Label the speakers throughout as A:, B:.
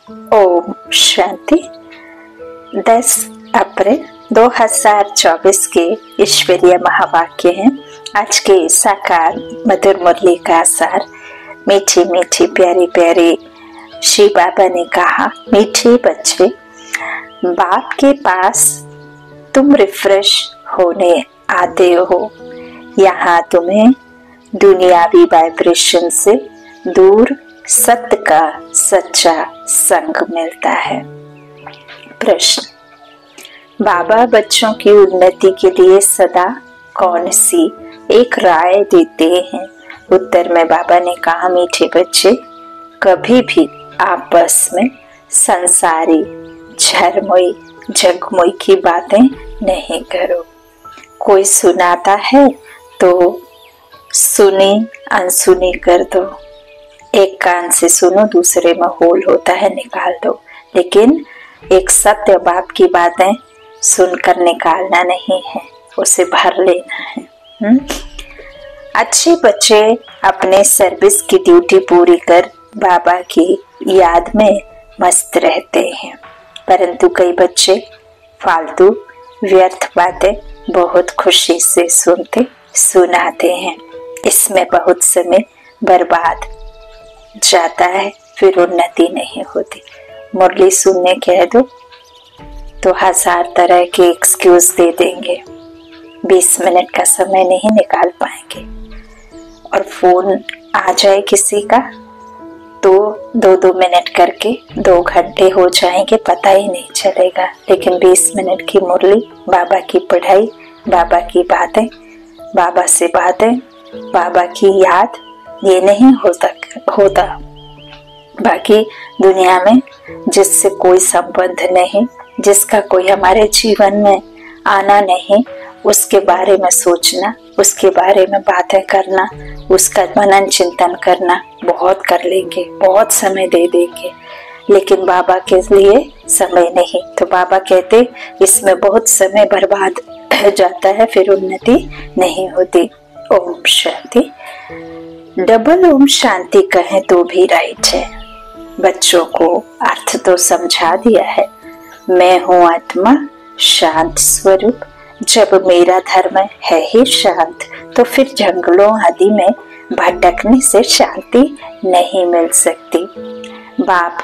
A: ओम शांति। 10 अप्रैल 2024 के ईश्वरीय महावाक्य हैं। आज के साकार मधुर मुरली का सार। मीठी मीठी प्यारी प्यारी श्री बाबा ने कहा, मीठे बच्चे, बाप के पास तुम रिफ्रेश होने आते हो। यहाँ तुम्हें दुनियावी वाइब्रेशन से दूर सत्य का सच्चा संग मिलता है। प्रश्न, बाबा बच्चों की उन्नति के लिए सदा कौन सी एक राय देते हैं? उत्तर में बाबा ने कहा, मीठे बच्चे, कभी भी आपस में संसारी झरमोई जगमोई की बातें नहीं करो। कोई सुनाता है तो सुनी अनसुनी कर दो। एक कान से सुनो, दूसरे में होल होता है, निकाल दो। लेकिन एक सत्य बाप की बातें सुनकर निकालना नहीं है, उसे भर लेना है। अच्छे बच्चे अपने सर्विस की ड्यूटी पूरी कर बाबा की याद में मस्त रहते हैं, परंतु कई बच्चे फालतू व्यर्थ बातें बहुत खुशी से सुनाते हैं। इसमें बहुत समय बर्बाद जाता है, फिर उन्नति नहीं होती। मुरली सुनने कह दो तो 1000 तरह के एक्सक्यूज दे देंगे, 20 मिनट का समय नहीं निकाल पाएंगे। और फोन आ जाए किसी का तो 2-2 मिनट करके 2 घंटे हो जाएंगे, पता ही नहीं चलेगा। लेकिन 20 मिनट की मुरली, बाबा की पढ़ाई, बाबा की बातें, बाबा से बातें, बाबा की याद, ये नहीं होता। बाकी दुनिया में जिससे कोई संबंध नहीं, जिसका कोई हमारे जीवन में आना नहीं, उसके बारे में सोचना, उसके बारे में बातें करना, उसका मनन चिंतन करना बहुत कर लेंगे, बहुत समय दे देंगे, लेकिन बाबा के लिए समय नहीं। तो बाबा कहते इसमें बहुत समय बर्बाद जाता है, फिर उन्नति नहीं होती। ओम शांति। डबल ओम शांति कहें तो भी राइट है। बच्चों को अर्थ तो समझा दिया है। मैं हूँ आत्मा, शांत स्वरूप। जब मेरा धर्म है ही शांत, तो फिर जंगलों आदि में भटकने से शांति नहीं मिल सकती। बाप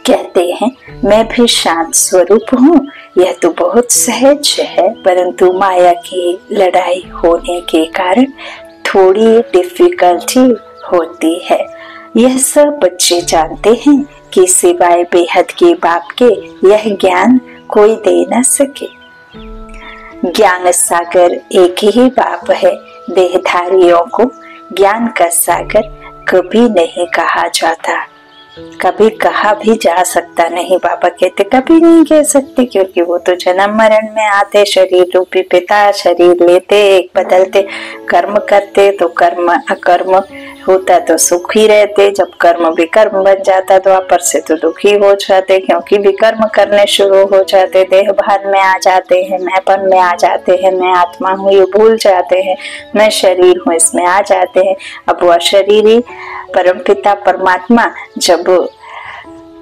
A: कहते हैं, मैं भी शांत स्वरूप हूँ। यह तो बहुत सहज है, परंतु माया की लड़ाई होने के कारण थोड़ी डिफिकल्टी होती है। यह सब बच्चे जानते हैं कि सिवाय बेहद के बाप के यह ज्ञान कोई दे न सके। ज्ञान सागर एक ही बाप है। देहधारियों को ज्ञान का सागर कभी नहीं कहा जाता, कभी कहा भी जा सकता नहीं। बाबा कहते कभी नहीं कह सकते, क्योंकि वो तो जन्म मरण में आते, शरीर रूपी पिता शरीर लेते, एक बदलते, कर्म करते, तो कर्म अकर्म होता तो सुखी रहते, जब कर्म विकर्म बन जाता तो वापस से तो दुखी हो जाते, क्योंकि विकर्म करने शुरू हो जाते, देह भान में आ जाते हैं, मैंपन में आ जाते हैं, मैं आत्मा हूँ ये भूल जाते हैं, मैं शरीर हूँ इसमें आ जाते हैं। अब वह शरीरी परमपिता परमात्मा जब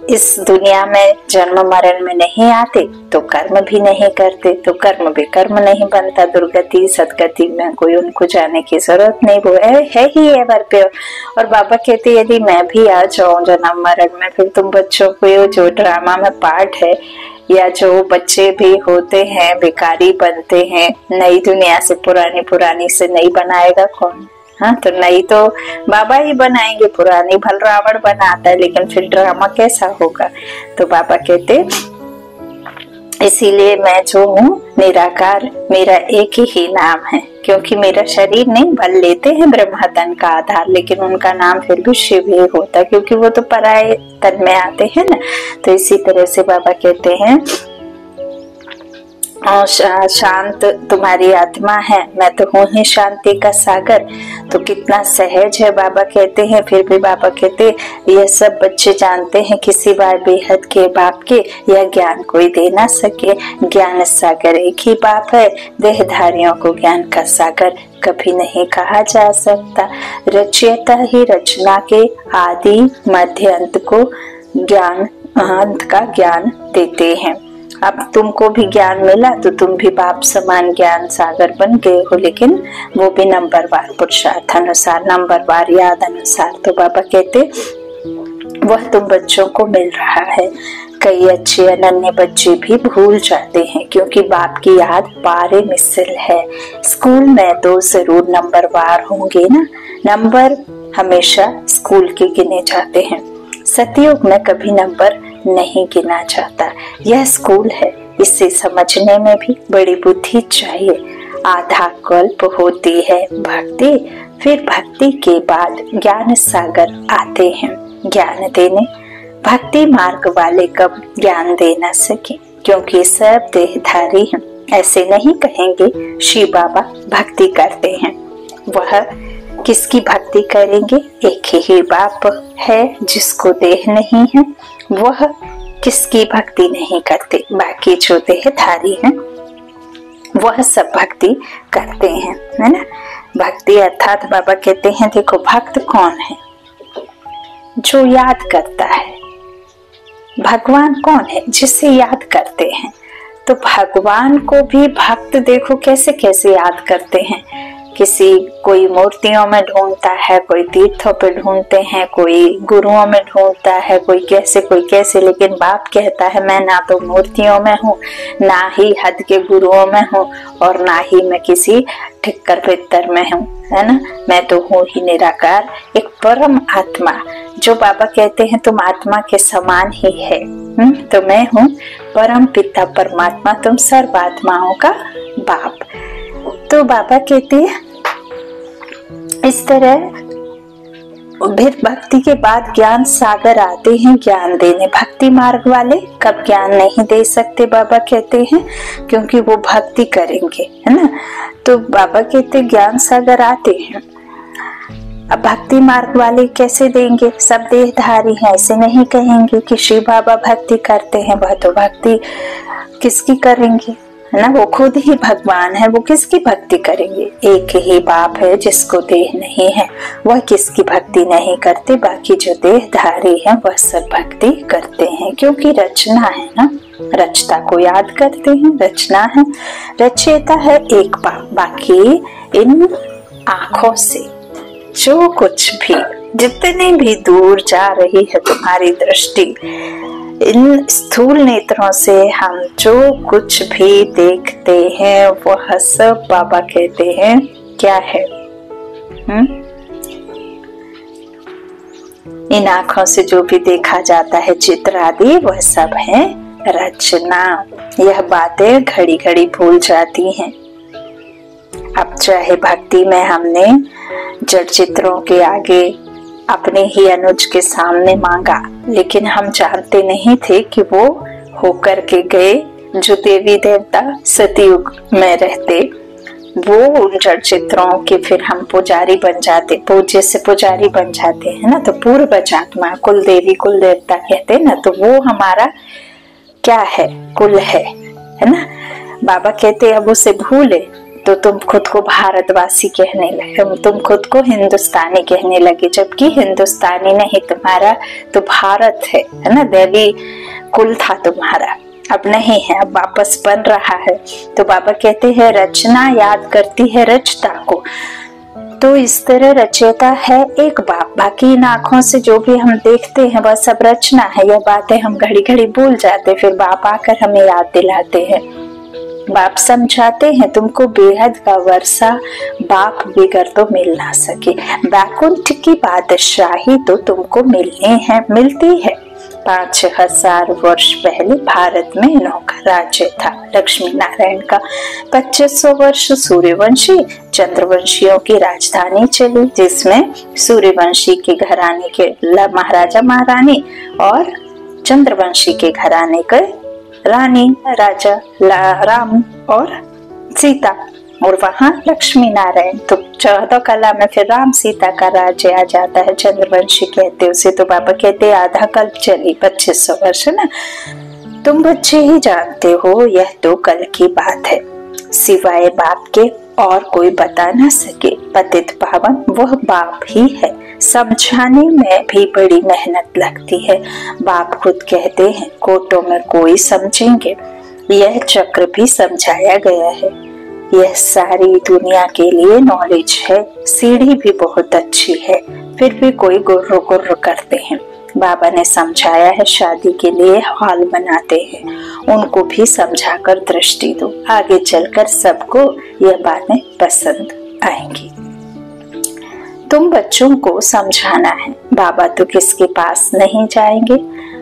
A: इस दुनिया में जन्म मरण में नहीं आते तो कर्म भी नहीं करते, तो कर्म भी कर्म नहीं बनता। दुर्गति सदगति में कोई उनको जाने की जरूरत नहीं, वो है ही एवर पे। और बाबा कहते यदि मैं भी आ जाऊं जन्म मरण में, फिर तुम बच्चों को ये जो ड्रामा में पार्ट है, या जो बच्चे भी होते हैं भिखारी बनते हैं, नई दुनिया से पुरानी से नई बनाएगा कौन? हाँ, तो नहीं तो बाबा ही बनाएंगे, पुरानी भल रावण बनाता है, लेकिन फिर ड्रामा कैसा होगा? तो बाबा कहते इसीलिए मैं जो हूँ निराकार, मेरा एक ही नाम है, क्योंकि मेरा शरीर नहीं, भल लेते हैं ब्रह्मा तन का आधार, लेकिन उनका नाम फिर भी शिव ही होता, क्योंकि वो तो पराये तन में आते हैं ना। तो इसी तरह से बाबा कहते हैं शांत तुम्हारी आत्मा है, मैं तो हूँ ही शांति का सागर। तो कितना सहज है बाबा कहते हैं। फिर भी बाबा कहते यह सब बच्चे जानते हैं कि सिवाय बेहद के बाप के यह ज्ञान कोई दे ना सके। ज्ञान सागर एक ही बाप है, देहधारियों को ज्ञान का सागर कभी नहीं कहा जा सकता। रचयिता ही रचना के आदि मध्य अंत को ज्ञान अंत का ज्ञान देते हैं। अब तुमको भी ज्ञान मिला तो तुम भी बाप समान ज्ञान सागर बन गए हो, लेकिन वो भी नंबरवार पुरुषार्थ अनुसार, नंबरवार याद अनुसार। तो बाबा कहते वह तुम बच्चों को मिल रहा है। कई अच्छे अनन्य बच्चे भी भूल जाते हैं क्योंकि बाप की याद पारे मिसल है। स्कूल में तो जरूर नंबरवार होंगे ना, नंबर हमेशा स्कूल के गिने जाते हैं। सतयुग में कभी नंबर नहीं गिना जाता। यह स्कूल है, इसे समझने में भी बड़ी बुद्धि चाहिए। आधा कल्प होती है भक्ति, फिर भक्ति के बाद ज्ञान सागर आते हैं ज्ञान देने। भक्ति मार्ग वाले कब ज्ञान दे न सके क्योंकि सब देहधारी हैं। ऐसे नहीं कहेंगे शिव बाबा भक्ति करते हैं। वह किसकी भक्ति करेंगे? एक ही बाप है जिसको देह नहीं है, वह किसकी भक्ति नहीं करते। बाकी जो देहधारी हैं वह सब भक्ति करते हैं, है ना। भक्ति अर्थात बाबा कहते हैं देखो भक्त कौन है? जो याद करता है। भगवान कौन है? जिसे याद करते हैं। तो भगवान को भी भक्त देखो कैसे कैसे याद करते हैं। कोई मूर्तियों में ढूंढता है, कोई तीर्थों पे ढूंढते हैं, कोई गुरुओं में ढूंढता है, कोई कैसे, लेकिन बाप कहता है मैं ना तो मूर्तियों में हूँ, ना ही हद के गुरुओं में हूँ, और ना ही मैं किसी ठिक्कर पित्तर में हूँ, है ना। मैं तो हूँ ही निराकार, एक परम आत्मा। जो बाबा कहते हैं तुम आत्मा के समान ही है। तो मैं हूँ परम पिता परमात्मा, तुम सर्व आत्माओं का बाप। तो बाबा कहते हैं इस तरह फिर भक्ति के बाद ज्ञान सागर आते हैं ज्ञान देने। भक्ति मार्ग वाले कब ज्ञान नहीं दे सकते बाबा कहते हैं क्योंकि वो भक्ति करेंगे, है ना। तो बाबा कहते ज्ञान सागर आते हैं। अब भक्ति मार्ग वाले कैसे देंगे? सब देहधारी हैं, ऐसे नहीं कहेंगे कि शिव बाबा भक्ति करते हैं। वह तो भक्ति किसकी करेंगे, है ना। वो खुद ही भगवान है, वो किसकी भक्ति करेंगे? एक ही बाप है जिसको देह नहीं है, वह किसकी भक्ति नहीं करते। बाकी जो देहधारी हैं वह सब भक्ति करते हैं क्योंकि रचना है ना, रचता को याद करते हैं। रचना है, रचयिता है एक बाप। बाकी इन आंखों से जो कुछ भी, जितने भी दूर जा रही है तुम्हारी दृष्टि, इन स्थूल नेत्रों से हम जो कुछ भी देखते हैं वह सब बाबा कहते हैं क्या है? इन आंखों से जो भी देखा जाता है चित्र आदि, वह सब है रचना। यह बातें घड़ी घड़ी भूल जाती हैं। अब चाहे भक्ति में हमने जड़ चित्रों के आगे अपने ही अनुज के सामने मांगा, लेकिन हम जानते नहीं थे कि वो होकर के गए जो देवी देवता सतयुग में रहते, वो उन जड़ चित्रों के फिर हम पुजारी बन जाते, पूज्य से पुजारी बन जाते हैं ना। तो पूर्वज आत्मा, कुल देवी कुल देवता कहते ना, तो वो हमारा क्या है? कुल है ना। बाबा कहते अब उसे भूले तो तुम खुद को भारतवासी कहने लगे, तुम खुद को हिंदुस्तानी कहने लगे, जबकि हिंदुस्तानी नहीं तुम्हारा तो भारत है ना। देवी कुल था तुम्हारा, अब नहीं है, अब वापस बन रहा है। तो बाबा कहते हैं रचना याद करती है रचता को। तो इस तरह रचयिता है एक बाप। बाकी इन आंखों से जो भी हम देखते हैं वह सब रचना है। यह बातें हम घड़ी घड़ी भूल जाते, फिर बाप आकर हमें याद दिलाते हैं। बाप समझाते हैं तुमको बेहद का वर्षा बाप बिगर तो मिल ना सके। बैकुंठ की बादशाही तो तुमको मिलती है। 5000 वर्ष पहले भारत में इन्हों का राज्य था, लक्ष्मी नारायण का। 2500 वर्ष सूर्यवंशी चंद्रवंशियों की राजधानी चली, जिसमें सूर्यवंशी के घराने के महाराजा महारानी और चंद्रवंशी के घराने के रानी राजा राम और सीता, और वहां लक्ष्मी नारायण। तो 14 कला में फिर राम सीता का राज्य आ जाता है, चंद्रवंशी कहते उसे। तो बाबा कहते आधा कल्प चली, 2500 वर्ष ना। तुम बच्चे ही जानते हो यह तो कल की बात है, सिवाय बाप के और कोई बता न सके। पतित पावन वह बाप ही है, समझाने में भी बड़ी मेहनत लगती है। बाप खुद कहते हैं, कोटों में कोई समझेंगे, यह चक्र भी समझाया गया है। यह सारी दुनिया के लिए नॉलेज है। सीढ़ी भी बहुत अच्छी है, फिर भी कोई गुर्र गुर्र करते हैं। बाबा ने समझाया है, शादी के लिए हॉल बनाते हैं, उनको भी समझाकर दृष्टि दो, आगे चलकर सबको यह बातें पसंद आएंगी। तुम बच्चों को समझाना है, बाबा तो किसके पास नहीं जाएंगे।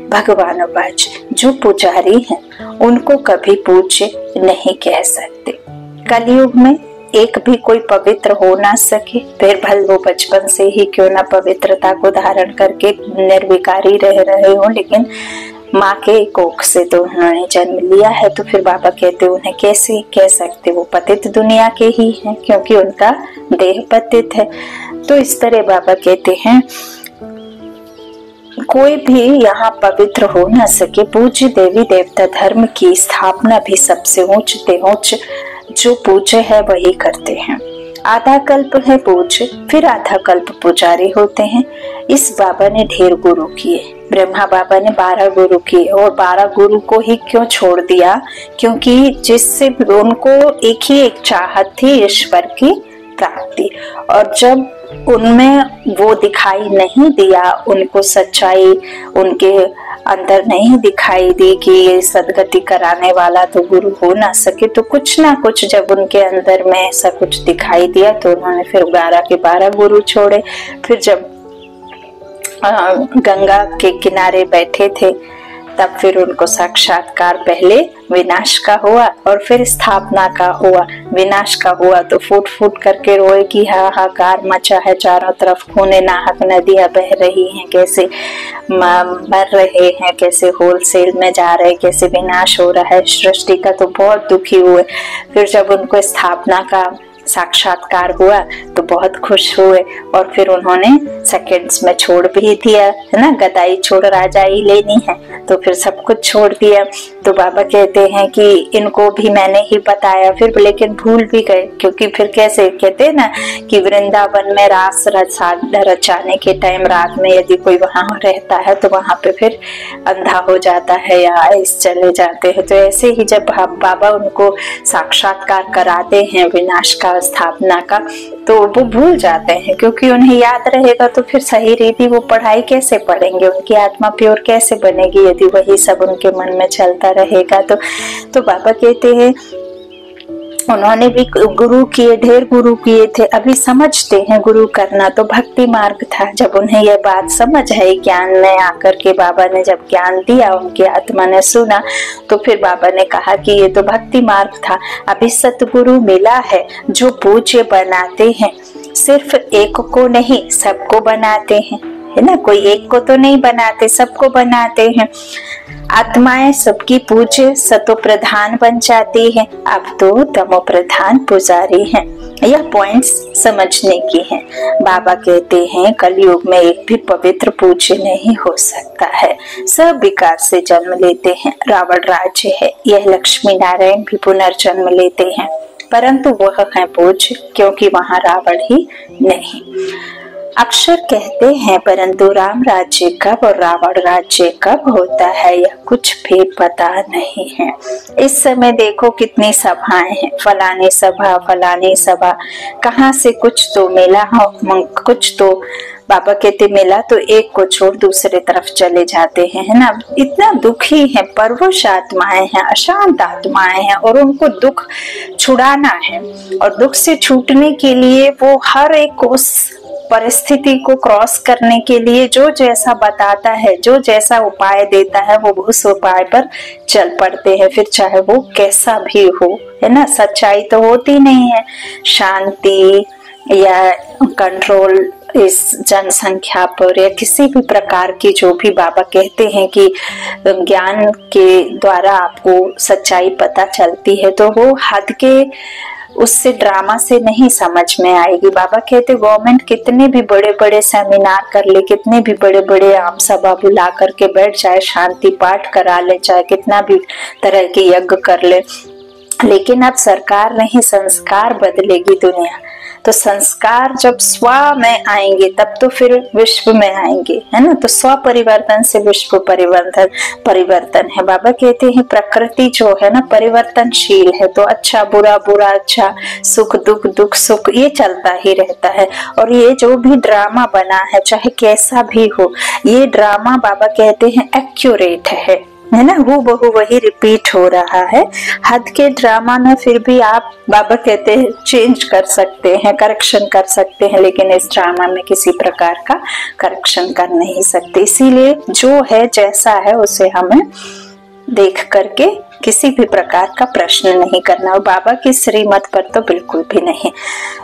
A: भगवानवाच, जो पुजारी हैं उनको कभी पूज्य नहीं कह सकते। कलयुग में एक भी कोई पवित्र हो ना सके, फिर भले वो बचपन से ही क्यों ना पवित्रता को धारण करके निर्विकारी रह रहे हो, लेकिन माँ के कोख से तो उन्होंने जन्म लिया है, तो फिर बाबा कहते उन्हें कैसे कह सकते, वो पतित दुनिया के ही हैं, क्योंकि उनका देह पतित है। तो इस तरह बाबा कहते हैं कोई भी यहाँ पवित्र हो न सके। पूज्य देवी देवता धर्म की स्थापना भी सबसे ऊंच जो पूज्य है वही करते हैं। आधा कल्प है पूज्य, फिर आधा कल्प पुजारी होते हैं। इस बाबा ने ढेर गुरु किए। ब्रह्मा बाबा ने 12 गुरु किए, और 12 गुरु को ही क्यों छोड़ दिया, क्योंकि जिससे उनको एक चाहत थी, ईश्वर की प्राप्ति। और जब उनमें वो दिखाई नहीं दिया, उनको सच्चाई उनके अंदर नहीं दिखाई दी कि ये सदगति कराने वाला तो गुरु हो ना सके, तो कुछ ना कुछ जब उनके अंदर में ऐसा कुछ दिखाई दिया तो उन्होंने फिर 12 के 12 गुरु छोड़े। फिर जब गंगा के किनारे बैठे थे तब फिर उनको साक्षात्कार पहले विनाश का हुआ और फिर स्थापना का हुआ। विनाश का हुआ तो फूट फूट करके रोए कि हाहाकार मचा है, चारों तरफ खूने नाहक नदियां बह रही हैं, कैसे मर रहे हैं, कैसे होलसेल में जा रहे, कैसे विनाश हो रहा है सृष्टि का, तो बहुत दुखी हुए। फिर जब उनको स्थापना का साक्षात्कार हुआ तो बहुत खुश हुए, और फिर उन्होंने सेकंड्स में छोड़ भी दिया, है ना, गदाई छोड़ राजाई लेनी है, तो फिर सब कुछ छोड़ दिया। तो बाबा कहते हैं कि इनको भी मैंने ही बताया, फिर लेकिन भूल भी गए, क्योंकि फिर कैसे कहते हैं ना कि वृंदावन में रास रचाने के टाइम रात में यदि कोई वहां रहता है तो वहां पे फिर अंधा हो जाता है या आइस चले जाते हैं। तो ऐसे ही जब बाबा उनको साक्षात्कार कराते हैं विनाश का, स्थापना का, तो वो भूल जाते हैं, क्योंकि उन्हें याद रहेगा तो फिर सही रीति वो पढ़ाई कैसे पढ़ेंगे, उनकी आत्मा प्योर कैसे बनेगी यदि वही सब उनके मन में चलता रहेगा। तो बाबा कहते हैं उन्होंने भी गुरु किए, ढेर गुरु किए थे। अभी समझते हैं गुरु करना तो भक्ति मार्ग था। जब उन्हें यह बात समझ आई, ज्ञान में आकर के बाबा ने जब ज्ञान दिया, उनकी आत्मा ने सुना, तो फिर बाबा ने कहा कि ये तो भक्ति मार्ग था। अभी सतगुरु मिला है जो पूज्य बनाते हैं, सिर्फ एक को नहीं सबको बनाते हैं, है ना, कोई एक को तो नहीं बनाते, सबको बनाते हैं। आत्माएं सबकी पूज्य सतो प्रधान बन जाती है, अब तो तमो प्रधान पुजारी हैं। यह पॉइंट्स समझने की हैं। बाबा कहते हैं कलयुग में एक भी पवित्र पूज्य नहीं हो सकता है, सब विकार से जन्म लेते हैं। रावण राज्य है, यह लक्ष्मी नारायण भी पुनर्जन्म लेते हैं, परंतु वह है पूज्य क्योंकि वहां रावण ही नहीं। अक्षर कहते हैं, परंतु राम राज्य कब और रावण राज्य कब होता है यह कुछ भी पता नहीं है। इस समय देखो कितनी सभाएं हैं, फलानी सभा, कहाँ से कुछ तो मिला हो, कुछ तो बाबा कहते मिला तो एक को छोड़ दूसरे तरफ चले जाते हैं, है ना। इतना दुखी है, परवश आत्माएं हैं, अशांत आत्माएं हैं, और उनको दुख छुड़ाना है, और दुख से छूटने के लिए वो हर एक उस परिस्थिति को क्रॉस करने के लिए जो जैसा बताता है, जो जैसा उपाय देता है, वो उस उपाय पर चल पड़ते हैं, फिर चाहे वो कैसा भी हो, है ना। सच्चाई तो होती नहीं है, शांति या कंट्रोल इस जनसंख्या पर या किसी भी प्रकार की, जो भी बाबा कहते हैं कि ज्ञान के द्वारा आपको सच्चाई पता चलती है, तो वो हद के उससे ड्रामा से नहीं समझ में आएगी। बाबा कहते गवर्नमेंट कितने भी बड़े बड़े सेमिनार कर ले, कितने भी बड़े बड़े आम सभा बुला करके बैठ जाए, शांति पाठ करा ले, चाहे कितना भी तरह के यज्ञ कर ले, लेकिन अब सरकार नहीं संस्कार बदलेगी दुनिया। तो संस्कार जब स्व में आएंगे तब तो फिर विश्व में आएंगे, है ना। तो स्व परिवर्तन से विश्व परिवर्तन है। बाबा कहते हैं प्रकृति जो है ना परिवर्तनशील है, तो अच्छा बुरा, बुरा अच्छा, सुख दुख, दुख सुख, ये चलता ही रहता है। और ये जो भी ड्रामा बना है चाहे कैसा भी हो, ये ड्रामा बाबा कहते हैं एक्यूरेट है ना, हूबहू वही रिपीट हो रहा है। हद के ड्रामा में फिर भी आप बाबा कहते हैं चेंज कर सकते हैं, करेक्शन कर सकते हैं, लेकिन इस ड्रामा में किसी प्रकार का करेक्शन कर नहीं सकते। इसीलिए जो है जैसा है उसे हमें देख करके किसी भी प्रकार का प्रश्न नहीं करना, और बाबा की श्रीमत पर तो बिल्कुल भी नहीं।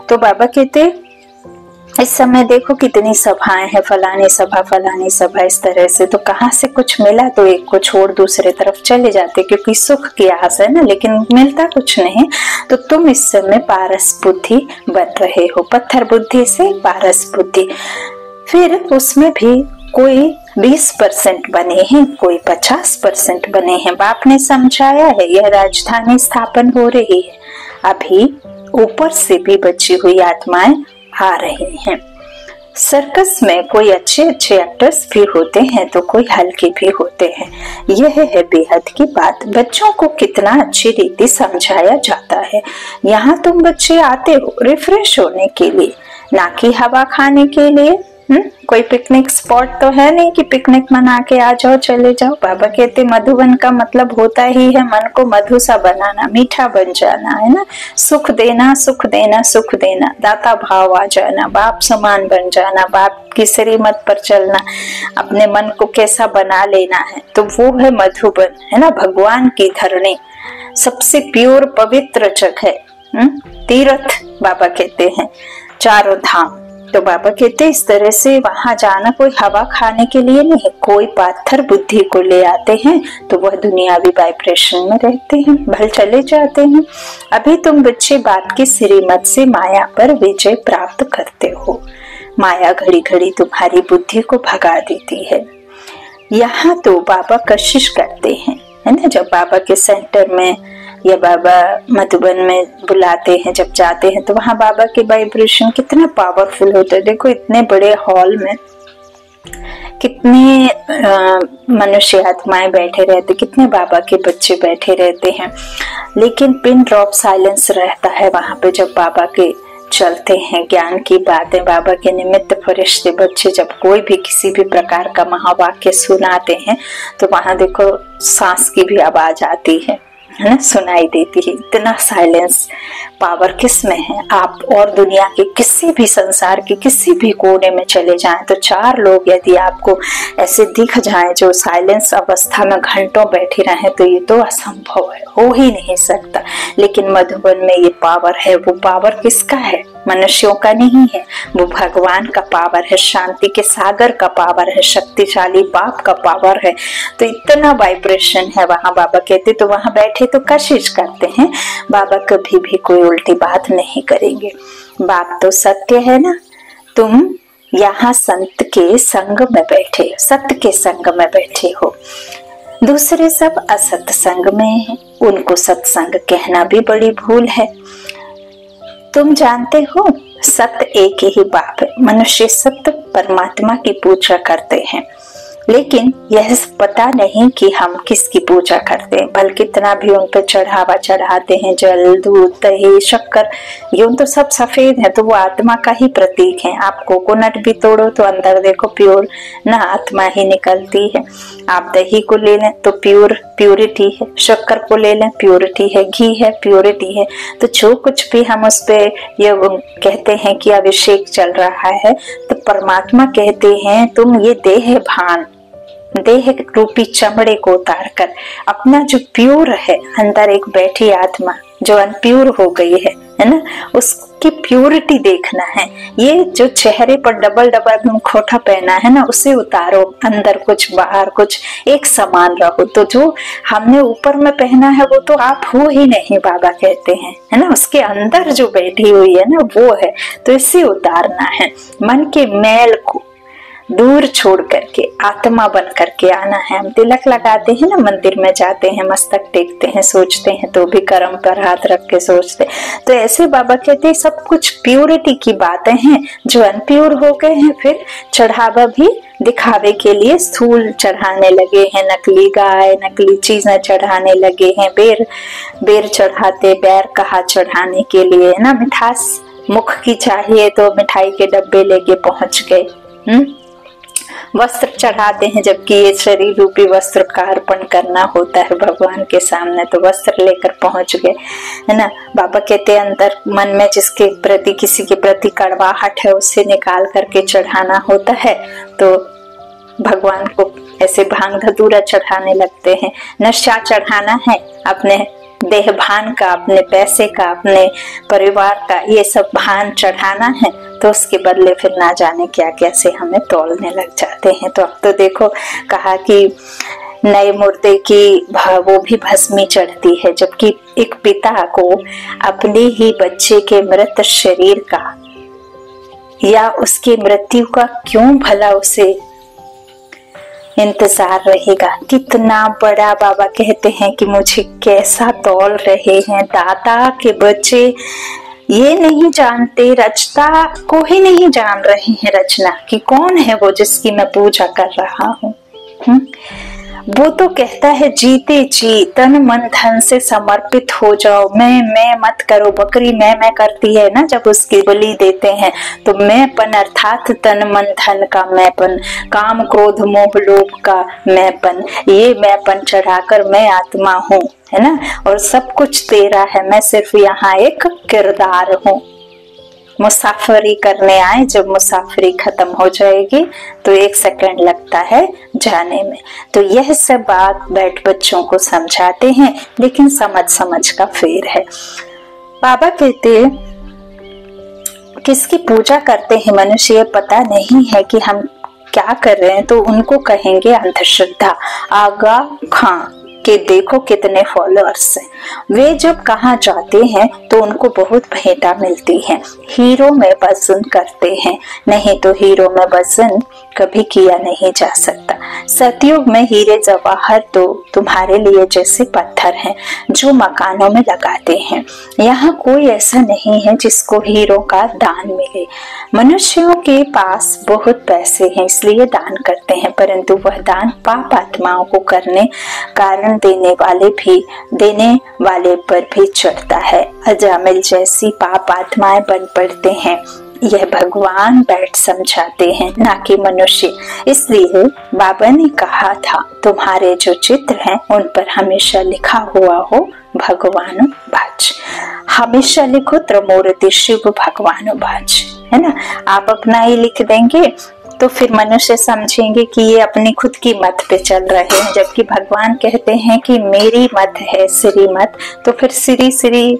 A: तो बाबा कहते इस समय देखो कितनी सभाएं हैं, फलानी सभा इस तरह से, तो कहाँ से कुछ मिला तो एक को छोड़ दूसरे तरफ चले जाते, क्योंकि सुख की आस है ना, लेकिन मिलता कुछ नहीं। तो तुम इस समय पारस बुद्धि बन रहे हो, पत्थर बुद्धि से पारस बुद्धि। फिर उसमें भी कोई 20% बने हैं, कोई 50% बने हैं। बाप ने समझाया है यह राजधानी स्थापन हो रही है, अभी ऊपर से भी बची हुई आत्माएं आ रहे हैं। सर्कस में कोई अच्छे एक्टर्स भी होते हैं तो कोई हल्के भी होते हैं। यह है बेहद की बात। बच्चों को कितना अच्छी रीति समझाया जाता है। यहाँ तुम बच्चे आते हो रिफ्रेश होने के लिए, ना कि हवा खाने के लिए। कोई पिकनिक स्पॉट तो है नहीं कि पिकनिक मना के आ जाओ चले जाओ। बाबा कहते मधुबन का मतलब होता ही है मन को मधु सा बनाना, मीठा बन जाना, है ना। सुख देना, सुख देना, सुख देना, दाता भाव आ जाना, बाप समान बन जाना, बाप की श्रीमत पर चलना, अपने मन को कैसा बना लेना है, तो वो है मधुबन, है ना। भगवान की धरणी सबसे प्योर पवित्र जगह, तीर्थ बाबा कहते हैं, चारों धाम। तो बाबा कहते इस तरह से वहां जाना कोई हवा खाने के लिए नहीं, कोई पाथर बुद्धि को ले आते हैं तो वह दुनियावी वाइब्रेशन में रहते हैं, भल चले जाते हैं। अभी तुम बच्चे बात की श्रीमत से माया पर विजय प्राप्त करते हो। माया घड़ी घड़ी तुम्हारी बुद्धि को भगा देती है। यहाँ तो बाबा कशिश करते हैं, है ना। जब बाबा के सेंटर में या बाबा मधुबन में बुलाते हैं, जब जाते हैं तो वहां बाबा के वाइब्रेशन कितना पावरफुल होता है। देखो इतने बड़े हॉल में कितने मनुष्य आत्माएं बैठे रहते, कितने बाबा के बच्चे बैठे रहते हैं, लेकिन पिन ड्रॉप साइलेंस रहता है वहां पे जब बाबा के चलते हैं। ज्ञान की बातें बाबा के निमित्त फरिश्ते बच्चे जब कोई भी किसी भी प्रकार का महावाक्य सुनाते हैं तो वहां देखो सांस की भी आवाज आती है ना, सुनाई देती है। इतना साइलेंस पावर किस में है। आप और दुनिया के किसी भी संसार के किसी भी कोने में चले जाएं तो 4 लोग यदि आपको ऐसे दिख जाएं जो साइलेंस अवस्था में घंटों बैठे रहें तो ये तो असंभव है, हो ही नहीं सकता। लेकिन मधुबन में ये पावर है। वो पावर किसका है? मनुष्यों का नहीं है, वो भगवान का पावर है, शांति के सागर का पावर है, शक्तिशाली बाप का पावर है। तो इतना वाइब्रेशन है वहां। बाबा कहते तो वहां बैठे तो कशिश करते हैं, बाबा कभी भी कोई उल्टी बात नहीं करेंगे। बात तो सत्य है ना। तुम यहाँ संत के संग में बैठे, सत्य के संग में बैठे हो, दूसरे सब असत संग में हैं। उनको सत्संग कहना भी बड़ी भूल है। तुम जानते हो सत्य एक ही बाप है। मनुष्य सत्य परमात्मा की पूजा करते हैं, लेकिन यह पता नहीं कि हम किसकी पूजा करते हैं। बल्कि कितना भी उन पर चढ़ावा चढ़ाते हैं, जल, दूध, दही, शक्कर, ये तो सब सफेद है, तो वो आत्मा का ही प्रतीक है। आप कोकोनट भी तोड़ो तो अंदर देखो प्योर ना आत्मा ही निकलती है। आप दही को ले लें तो प्योरिटी है, शक्कर को ले लें प्योरिटी है, घी है प्योरिटी है। तो जो कुछ भी हम उस पे ये कहते हैं कि अभिषेक चल रहा है, तो परमात्मा कहते हैं तुम ये देह भान, देह रूपी चमड़े को उतार कर अपना जो प्योर है, अंदर एक बैठी आत्मा जो अनप्योर हो गई है ना, उसकी प्योरिटी देखना है। ये जो चेहरे पर डबल मुखौटा पहना है ना, उसे उतारो, अंदर कुछ बाहर कुछ, एक समान रहो। तो जो हमने ऊपर में पहना है वो तो आप हो ही नहीं, बाबा कहते हैं, है ना। उसके अंदर जो बैठी हुई है ना वो है, तो इसे उतारना है। मन के मैल को, दूर छोड़ करके आत्मा बन करके आना है। हम तिलक लगाते हैं ना, मंदिर में जाते हैं, मस्तक टेकते हैं, सोचते हैं तो भी कर्म पर हाथ रख के सोचते। तो ऐसे बाबा कहते हैं सब कुछ प्योरिटी की बातें हैं। जो अनप्योर हो गए हैं फिर चढ़ावा भी दिखावे के लिए स्थूल चढ़ाने लगे हैं, नकली गाय नकली चीजें चढ़ाने लगे हैं। बेर चढ़ाते, बैर कहा चढ़ाने के लिए, है ना। मिठास मुख की चाहिए तो मिठाई के डब्बे लेके पहुंच गए। वस्त्र चढ़ाते हैं, जबकि ये शरीर रूपी वस्त्र का अर्पण करना होता है भगवान के सामने, तो वस्त्र लेकर पहुंच गए, है ना। बाबा कहते हैं अंदर मन में जिसके प्रति किसी के प्रति कड़वाहट है उसे निकाल करके चढ़ाना होता है। तो भगवान को ऐसे भांग धतूरा चढ़ाने लगते हैं। नशा चढ़ाना है, अपने देह भान का, अपने पैसे का, अपने परिवार का, ये सब भान चढ़ाना है। तो उसके बदले फिर ना जाने क्या क्या से हमें तोलने लग जाते हैं। तो अब तो देखो कहा कि नए मुर्दे की वो भी भस्मी चढ़ती है, जबकि एक पिता को अपने ही बच्चे के मृत शरीर का या उसकी मृत्यु का क्यों भला उसे इंतजार रहेगा। कितना बड़ा बाबा कहते हैं कि मुझे कैसा तौल रहे हैं। दाता के बच्चे ये नहीं जानते, रचता को ही नहीं जान रहे हैं रचना कि कौन है वो जिसकी मैं पूजा कर रहा हूँ। वो तो कहता है जीते जी तन मन धन से समर्पित हो जाओ, मैं मत करो। बकरी मैं करती है ना जब उसकी बलि देते हैं, तो मैंपन अर्थात तन मन धन का मैंपन, काम क्रोध मोह लोभ का मैंपन, ये मैंपन चढ़ाकर मैं आत्मा हूँ, है ना। और सब कुछ तेरा है, मैं सिर्फ यहाँ एक किरदार हूँ। मुसाफरी करने आए, जब मुसाफरी खत्म हो जाएगी तो 1 सेकंड लगता है जाने में। तो यह सब बात बैठ बच्चों को समझाते हैं, लेकिन समझ का फेर है। बाबा कहते किसकी पूजा करते हैं मनुष्य ये पता नहीं है कि हम क्या कर रहे हैं, तो उनको कहेंगे अंधश्रद्धा। आगा खां कि देखो कितने फॉलोअर्स हैं। वे जब कहाँ जाते हैं तो उनको बहुत भेंटा मिलती है। हीरो में वजन करते हैं, नहीं तो हीरो में वजन कभी किया नहीं जा सकता। सतयुग में हीरे जवाहर तो तुम्हारे लिए जैसे पत्थर हैं जो मकानों में लगाते हैं। यहाँ कोई ऐसा नहीं है जिसको हीरो का दान मिले। मनुष्यों के पास बहुत पैसे हैं इसलिए दान करते हैं, परंतु वह दान पाप आत्माओं को करने कारण देने वाले पर भी चढ़ता है। अजामिल जैसी पाप आत्माएं बन पड़ते हैं। यह भगवान बैठ समझाते हैं, ना कि मनुष्य। इसलिए बाबा ने कहा था तुम्हारे जो चित्र हैं उन पर हमेशा लिखा हुआ हो भगवान बाज। हमेशा लिखो त्रिमूर्ति शिव भगवान बाज, है ना। आप अपना ही लिख देंगे तो फिर मनुष्य समझेंगे कि ये अपनी खुद की मत पे चल रहे हैं, जबकि भगवान कहते हैं कि मेरी मत है श्री मत। तो फिर श्री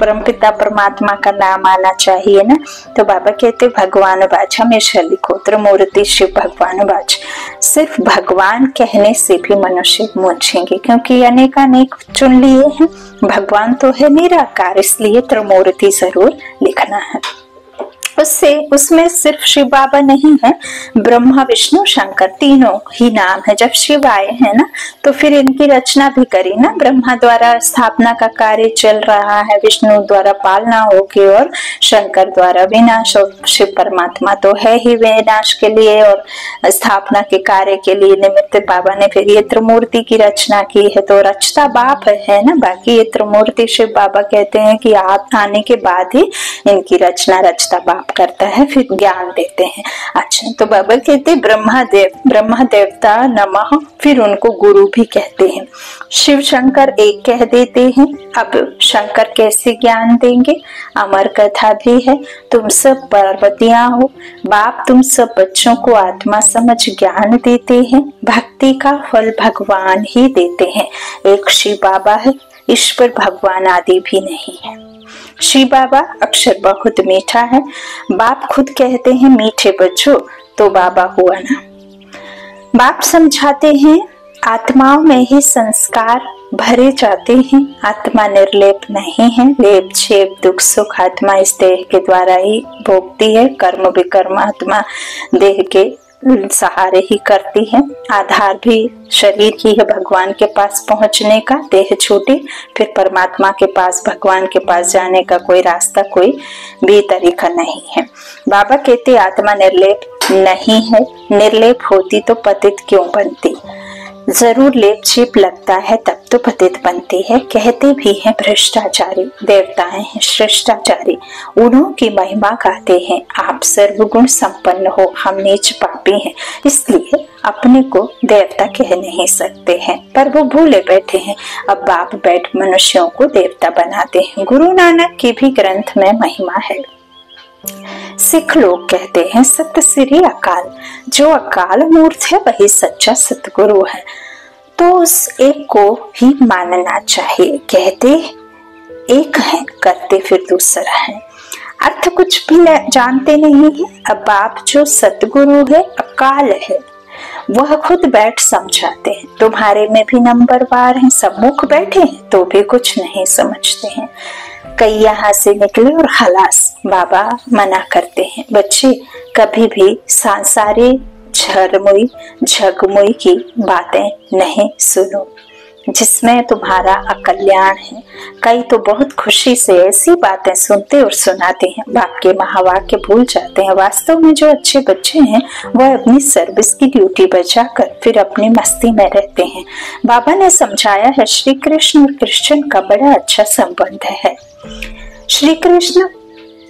A: परमपिता परमात्मा का नाम आना चाहिए ना। तो बाबा कहते भगवान बाज हमेशा लिखो, त्रिमूर्ति शिव भगवान बाज। सिर्फ भगवान कहने से भी मनुष्य मूंझेंगे, क्योंकि अनेकानेक चुन लिए हैं। भगवान तो है निराकार, इसलिए त्रिमूर्ति जरूर लिखना है। उसमें सिर्फ शिव बाबा नहीं है, ब्रह्मा विष्णु शंकर तीनों ही नाम है। जब शिव आए हैं ना तो फिर इनकी रचना भी करी ना। ब्रह्मा द्वारा स्थापना का कार्य चल रहा है, विष्णु द्वारा पालना होगी और शंकर द्वारा विनाश। और शिव परमात्मा तो है ही विनाश के लिए और स्थापना के कार्य के लिए निमित्त। बाबा ने फिर ये त्रिमूर्ति की रचना की है, तो रचता बाप है ना। बाकी ये त्रिमूर्ति शिव बाबा कहते हैं कि आप आने के बाद ही इनकी रचना रचता बाप करता है, फिर ज्ञान देते हैं। अच्छा, तो बाबा कहते ब्रह्मा देवता नमः, फिर उनको गुरु भी कहते हैं। शिव शंकर एक कह देते हैं। अब शंकर कैसे ज्ञान देंगे? अमर कथा भी है। तुम सब पार्वतियां हो, बाप तुम सब बच्चों को आत्मा समझ ज्ञान देते हैं। भक्ति का फल भगवान ही देते हैं। एक शिव बाबा है, ईश्वर भगवान आदि भी नहीं है। शिव बाबा अक्षर बहुत मीठा है। बाप खुद कहते हैं मीठे बच्चों, तो बाबा हुआ ना। बाप समझाते हैं आत्माओं में ही संस्कार भरे जाते हैं। आत्मा निर्लेप नहीं है। लेप छेप दुख सुख आत्मा इस देह के द्वारा ही भोगती है। कर्म विकर्म आत्मा देह के सहारे ही करती है। आधार भी शरीर ही है भगवान के पास पहुंचने का। देह छूटी फिर परमात्मा के पास, भगवान के पास जाने का कोई रास्ता, कोई भी तरीका नहीं है। बाबा कहते आत्मा निर्लेप नहीं है, निर्लेप होती तो पतित क्यों बनती। जरूर लेप छिप लगता है तब तो पतित बनती है। कहते भी हैं भ्रष्टाचारी, देवताएं हैं श्रेष्ठाचारी, उन्हों की महिमा गाते हैं। आप सर्वगुण संपन्न हो, हम नीच पापी हैं, इसलिए अपने को देवता कह नहीं सकते हैं। पर वो भूले बैठे हैं, अब बाप बैठ मनुष्यों को देवता बनाते हैं। गुरु नानक की भी ग्रंथ में महिमा है। सिख लोग कहते हैं सत श्री अकाल, जो अकाल मूर्त है वही सच्चा सतगुरु है, तो उस एक को ही मानना चाहिए। कहते एक है, करते फिर दूसरा है। अर्थ कुछ भी जानते नहीं है। अब बाप जो सतगुरु है, अकाल है, वह खुद बैठ समझाते हैं। तुम्हारे में भी नंबरवार हैं, सम्मुख बैठे हैं तो भी कुछ नहीं समझते हैं। कई यहाँ से निकले और खलास। बाबा मना करते हैं, बच्चे कभी भी सांसारिक झरमुई झगमुई की बातें नहीं सुनो, जिसमें तुम्हारा अकल्याण है। कई तो बहुत खुशी से ऐसी बातें सुनते और सुनाते हैं, बाप के महावाक्य भूल जाते हैं। वास्तव में जो अच्छे बच्चे हैं वह अपनी सर्विस की ड्यूटी बजाकर फिर अपनी मस्ती में रहते हैं। बाबा ने समझाया है श्री कृष्ण और कृष्ण का बड़ा अच्छा संबंध है। श्री कृष्ण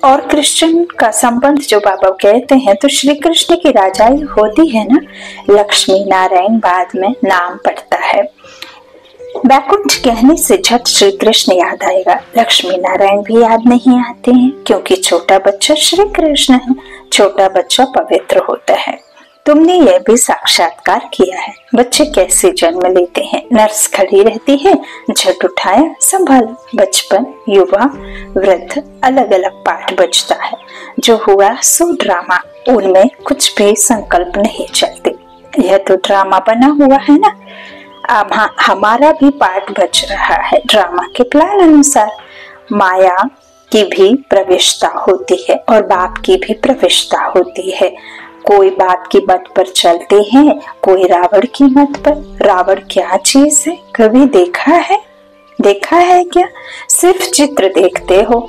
A: और कृष्ण का संबंध जो बाबा कहते हैं, तो श्री कृष्ण की राजाई होती है ना, लक्ष्मी नारायण बाद में नाम पड़ता है। बैकुंठ कहने से झट श्री कृष्ण याद आएगा, लक्ष्मी नारायण भी याद नहीं आते हैं, क्योंकि छोटा बच्चा श्री कृष्ण है, छोटा बच्चा पवित्र होता है। तुमने यह भी साक्षात्कार किया है, बच्चे कैसे जन्म लेते हैं। नर्स खड़ी रहती है, झट उठाया संभाला। बचपन, युवा, वृद्ध, अलग अलग पाठ बजता है। जो हुआ सो ड्रामा, उनमें कुछ भी संकल्प नहीं चलते। यह तो ड्रामा बना हुआ है ना। अब हमारा भी पाठ बज रहा है ड्रामा के प्लान अनुसार। माया की भी प्रविष्टता होती है और बाप की भी प्रविष्टता होती है। कोई बाप की मत पर चलते हैं, कोई रावण की मत पर। रावण क्या चीज है, कभी देखा है? देखा है क्या? सिर्फ चित्र देखते हो।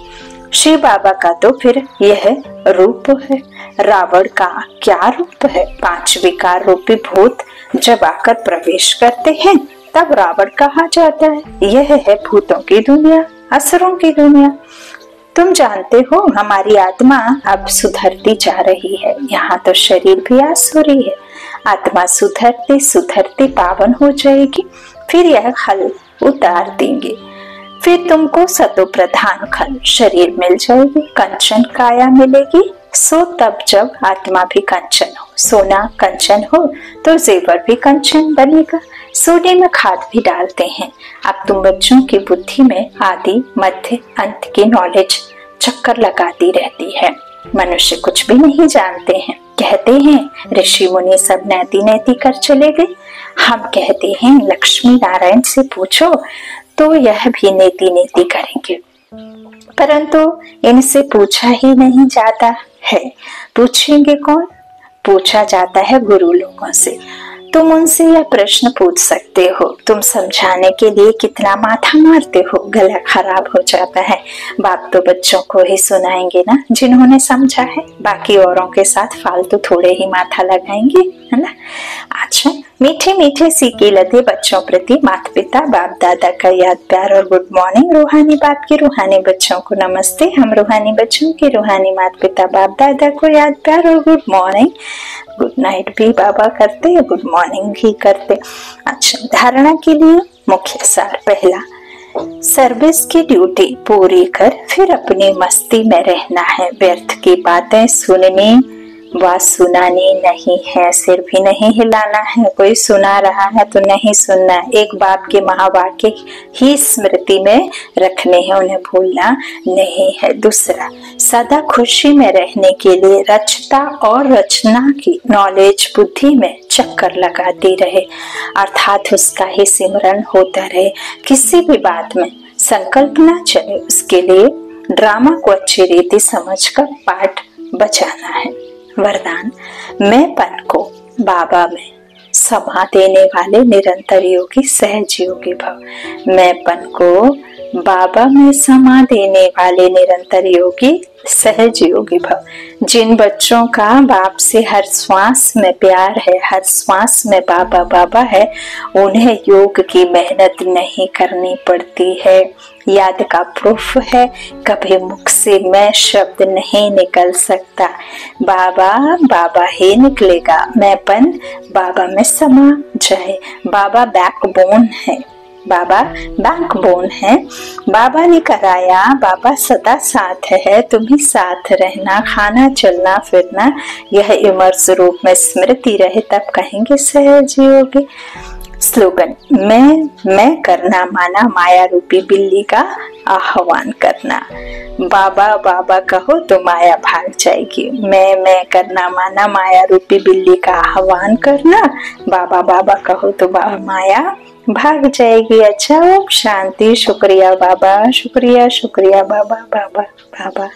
A: शिव बाबा का तो फिर यह रूप है, रावण का क्या रूप है? 5 विकार रूपी भूत जब आकर प्रवेश करते हैं तब रावण कहा जाता है। यह है भूतों की दुनिया, असुरों की दुनिया। तुम जानते हो हमारी आत्मा अब सुधरती जा रही है। यहाँ तो शरीर भी आसुरी है। आत्मा सुधरते सुधरते पावन हो जाएगी, फिर यह खल उतार देंगे। फिर तुमको सतो प्रधान खल शरीर मिल जाएगी, कंचन काया मिलेगी। सो तब जब आत्मा भी कंचन हो, सोना कंचन हो तो जेवर भी कंचन बनेगा। सोने में खाद भी डालते हैं। अब तुम बच्चों की बुद्धि में आदि मध्य अंत की नॉलेज चक्कर लगाती रहती है। मनुष्य कुछ भी नहीं जानते हैं। कहते हैं ऋषि मुनि सब नैति नैति कर चले गए। हम कहते हैं लक्ष्मी नारायण से पूछो तो यह भी नेति नेति करेंगे, परंतु इनसे पूछा ही नहीं जाता है। पूछेंगे कौन? पूछा जाता है गुरु लोगों से। तुम उनसे यह प्रश्न पूछ सकते हो। तुम समझाने के लिए कितना माथा मारते हो, गला खराब हो जाता है। बाप तो बच्चों को ही सुनाएंगे ना जिन्होंने समझा है, बाकी औरों के साथ फालतू थोड़े ही माथा लगाएंगे, है ना। अच्छा, मीठे मीठे सीखे लदे बच्चों प्रति माता पिता बाप दादा का याद प्यार और गुड मॉर्निंग। रूहानी बाप के रूहानी बच्चों को नमस्ते। हम रूहानी बच्चों के रूहानी माता पिता बाप दादा को याद प्यार और गुड मॉर्निंग। गुड नाइट भी बाबा करते, गुड मॉर्निंग भी करते। अच्छा, धारणा के लिए मुख्य सार। पहला, सर्विस की ड्यूटी पूरी कर फिर अपनी मस्ती में रहना है। व्यर्थ की बातें सुननी व सुनानी नहीं है, सिर भी नहीं हिलाना है। कोई सुना रहा है तो नहीं सुनना। एक बाप के महावाक्य ही स्मृति में रखने हैं, उन्हें भूलना नहीं है। दूसरा, सदा खुशी में रहने के लिए रचता और रचना की नॉलेज बुद्धि में चक्कर लगाती रहे, अर्थात उसका ही सिमरन होता रहे। किसी भी बात में संकल्प ना चले, उसके लिए ड्रामा को अच्छी रीति समझकर पाठ बचाना है। वरदान, मैंपन को बाबा में समा देने वाले निरंतर योगी सहज योगी भव। मैंपन को बाबा में समा देने वाले निरंतर योगी सहज योगी भव। जिन बच्चों का बाप से हर श्वास में प्यार है, हर श्वास में बाबा बाबा है, उन्हें योग की मेहनत नहीं करनी पड़ती है। याद का प्रूफ है, कभी मुख से मैं शब्द नहीं निकल सकता, बाबा बाबा ही निकलेगा। मैंपन बाबा में समा जाए। बाबा बैकबोन है, बाबा बैकबोन है। बाबा ने कराया, बाबा सदा साथ है, तुम ही साथ रहना। खाना चलना फिरना यह इमर्स रूप में स्मृति रहे, तब कहेंगे सहज योगी। स्लोगन, मैं करना माना माया रूपी बिल्ली का आह्वान करना। बाबा बाबा कहो तो माया भाग जाएगी। मैं करना माना माया रूपी बिल्ली का आह्वान करना। बाबा बाबा कहो तो माया भाग जाएगी। अच्छा, ओम शांति। शुक्रिया बाबा, शुक्रिया शुक्रिया बाबा बाबा बाबा।